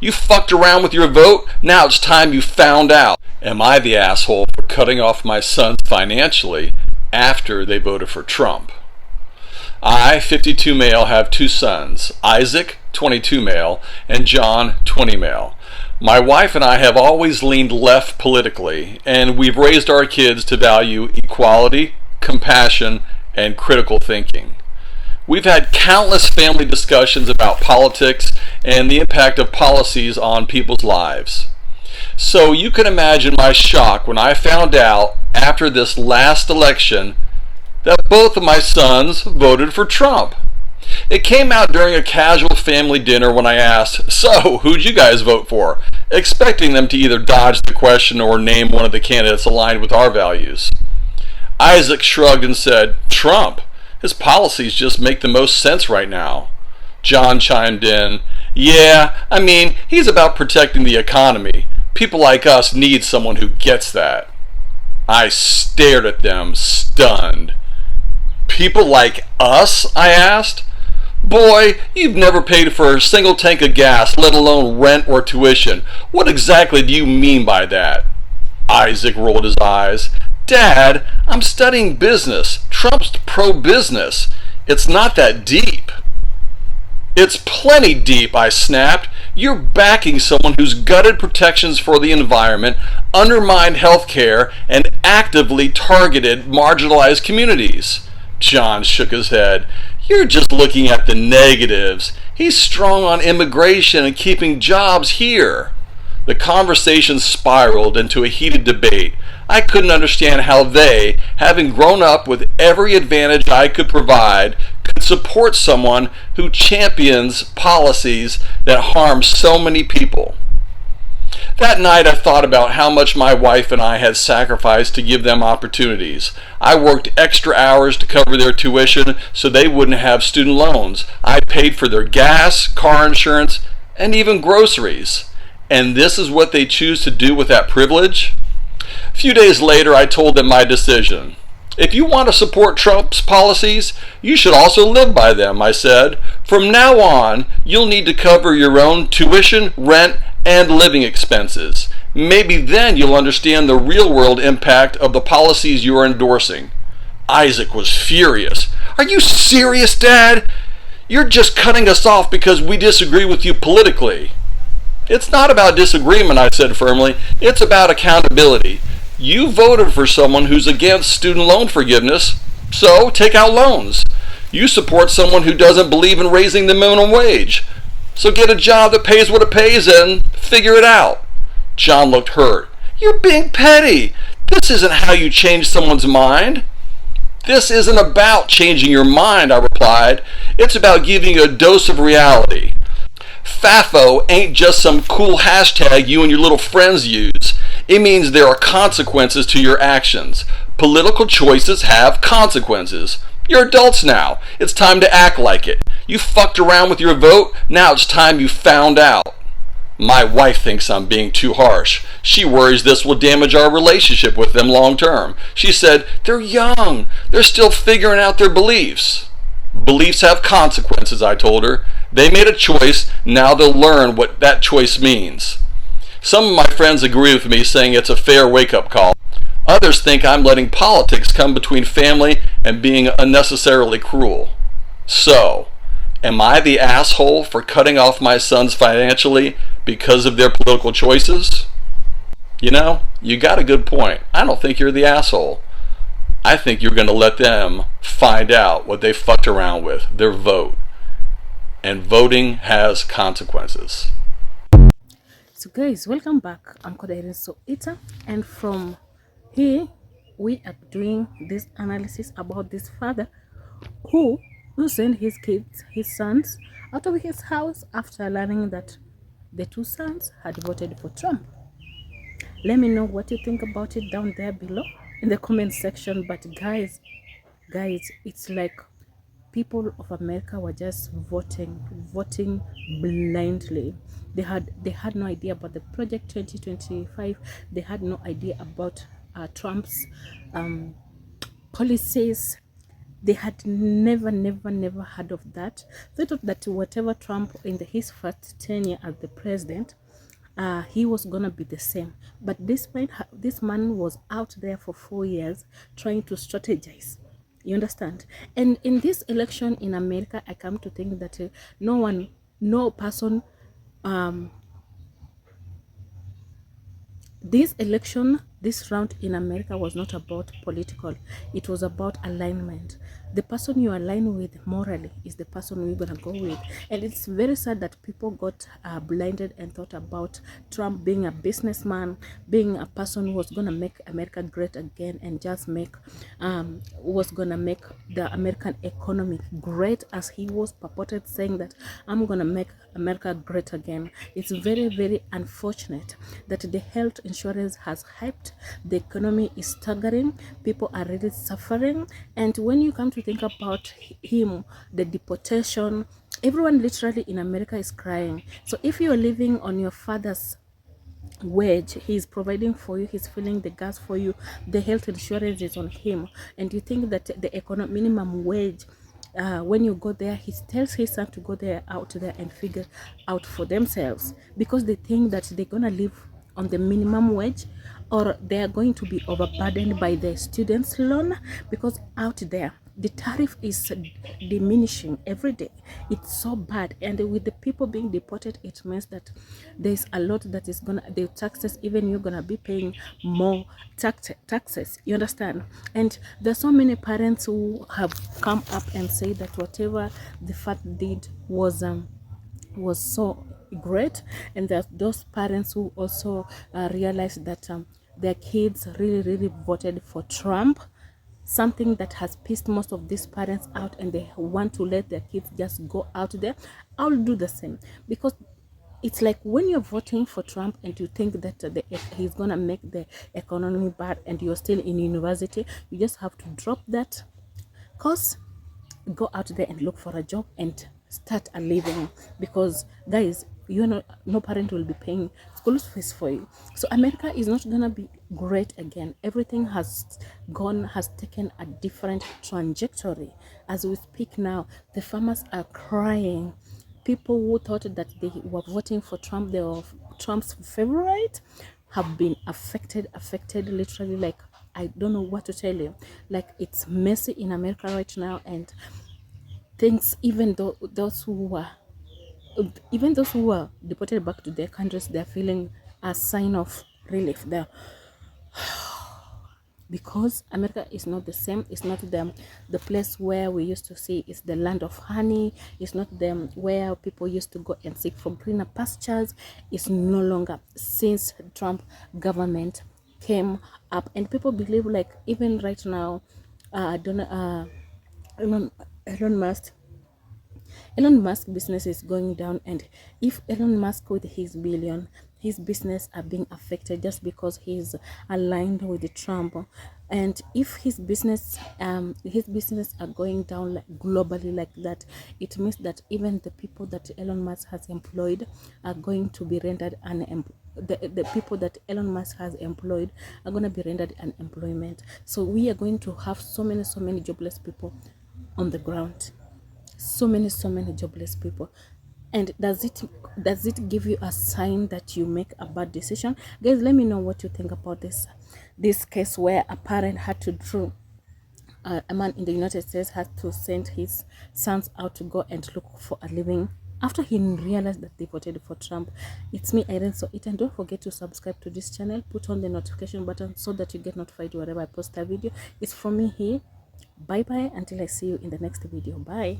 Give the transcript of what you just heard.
You fucked around with your vote, now it's time you found out. Am I the asshole for cutting off my sons financially after they voted for Trump? I, 52 male, have two sons, Isaac, 22 male, and John, 20 male. My wife and I have always leaned left politically, and we've raised our kids to value equality, compassion, and critical thinking. We've had countless family discussions about politics and the impact of policies on people's lives. So you can imagine my shock when I found out after this last election that both of my sons voted for Trump. It came out during a casual family dinner when I asked, "So, who'd you guys vote for?" expecting them to either dodge the question or name one of the candidates aligned with our values. Isaac shrugged and said, "Trump. His policies just make the most sense right now." John chimed in, "Yeah, I mean, he's about protecting the economy. People like us need someone who gets that." I stared at them, stunned. "People like us?" I asked. "Boy, you've never paid for a single tank of gas, let alone rent or tuition. What exactly do you mean by that?" Isaac rolled his eyes. "Dad, I'm studying business. Trump's pro-business. It's not that deep." "It's plenty deep," I snapped. "You're backing someone who's gutted protections for the environment, undermined health care, and actively targeted marginalized communities." John shook his head. "You're just looking at the negatives. He's strong on immigration and keeping jobs here." The conversation spiraled into a heated debate. I couldn't understand how they, having grown up with every advantage I could provide, could support someone who champions policies that harm so many people. That night I thought about how much my wife and I had sacrificed to give them opportunities. I worked extra hours to cover their tuition so they wouldn't have student loans. I paid for their gas, car insurance, and even groceries. And this is what they choose to do with that privilege? A few days later I told them my decision. "If you want to support Trump's policies, you should also live by them," I said. "From now on, you'll need to cover your own tuition, rent, and living expenses. Maybe then you'll understand the real-world impact of the policies you are endorsing." Isaac was furious. "Are you serious, Dad? You're just cutting us off because we disagree with you politically." "It's not about disagreement," I said firmly. "It's about accountability. You voted for someone who's against student loan forgiveness, so take out loans. You support someone who doesn't believe in raising the minimum wage, so get a job that pays what it pays and figure it out." John looked hurt. "You're being petty. This isn't how you change someone's mind." "This isn't about changing your mind," I replied. "It's about giving you a dose of reality. FAFO ain't just some cool hashtag you and your little friends use. It means there are consequences to your actions. Political choices have consequences. You're adults now. It's time to act like it. You fucked around with your vote, now it's time you found out." My wife thinks I'm being too harsh. She worries this will damage our relationship with them long term. She said, "They're young. They're still figuring out their beliefs." "Beliefs have consequences," I told her. "They made a choice, now they'll learn what that choice means." Some of my friends agree with me, saying it's a fair wake-up call. Others think I'm letting politics come between family and being unnecessarily cruel. So, am I the asshole for cutting off my sons financially because of their political choices? You know, you got a good point. I don't think you're the asshole. I think you're going to let them find out what they fucked around with, their vote. And voting has consequences. So guys, welcome back. I'm Kodairin Soita, and from here we are doing this analysis about this father who sent his kids, his sons, out of his house after learning that the two sons had voted for Trump. Let me know what you think about it down there below in the comment section. But guys, it's like people of America were just voting blindly. They had no idea about the Project 2025. They had no idea about Trump's policies. They had never heard of that. They thought that whatever Trump in his first tenure as the president, he was gonna be the same. But this man was out there for 4 years trying to strategize. You understand? And in this election in America, I come to think that no person, this election, this round in America was not about political. It was about alignment. The person you align with morally is the person we're gonna go with. And it's very sad that people got blinded and thought about Trump being a businessman, being a person who was gonna make America great again, and just was gonna make the American economy great, as he was purported saying that I'm gonna make America great again. It's very unfortunate that the health insurance has hyped, the economy is staggering, people are really suffering. And when you come to think about him, the deportation, everyone literally in America is crying. So if you're living on your father's wage, he's providing for you, he's filling the gas for you, the health insurance is on him, and you think that the economic minimum wage, when you go there, he tells his son to go there out there and figure out for themselves, because they think that they're gonna live on the minimum wage, or they are going to be overburdened by the students loan, because out there the tariff is diminishing every day. It's so bad. And with the people being deported, it means that there's a lot that is gonna, the taxes, even you're gonna be paying more taxes, you understand? And there's so many parents who have come up and say that whatever the FAT did was so great. And there's those parents who also realized that their kids really voted for Trump, something that has pissed most of these parents out, and they want to let their kids just go out there. I'll do the same, because it's like when you're voting for Trump and you think that he's gonna make the economy bad, and you're still in university, you just have to drop that course, go out there and look for a job and start a living, because guys, you know, no parent will be paying school fees for you. So America is not gonna be great again. Everything has taken a different trajectory. As we speak now, the farmers are crying. People who thought that they were voting for Trump, they were Trump's favorite, have been affected literally. Like, I don't know what to tell you. Like, it's messy in America right now, and things, even though those who were deported back to their countries, they're feeling a sign of relief there, because America is not the same. It's not the place where we used to see it's the land of honey. It's not them where people used to go and seek for greener pastures. It's no longer, since Trump government came up. And people believe, like, even right now, Elon Musk business is going down, and if Elon Musk with his billion, his business are being affected just because he's aligned with the Trump, and if his business are going down, like, globally like that, it means that even the people that Elon Musk has employed are going to be rendered unemployed. The people that Elon Musk has employed are going to be rendered unemployment. So we are going to have so many jobless people on the ground. So many jobless people. And does it give you a sign that you make a bad decision? Guys, let me know what you think about this case where a parent had to draw a man in the United States had to send his sons out to go and look for a living after he realized that they voted for Trump. It's me, Irene. So and don't forget to subscribe to this channel, put on the notification button so that you get notified whenever I post a video. It's from me here. Bye until I see you in the next video. Bye.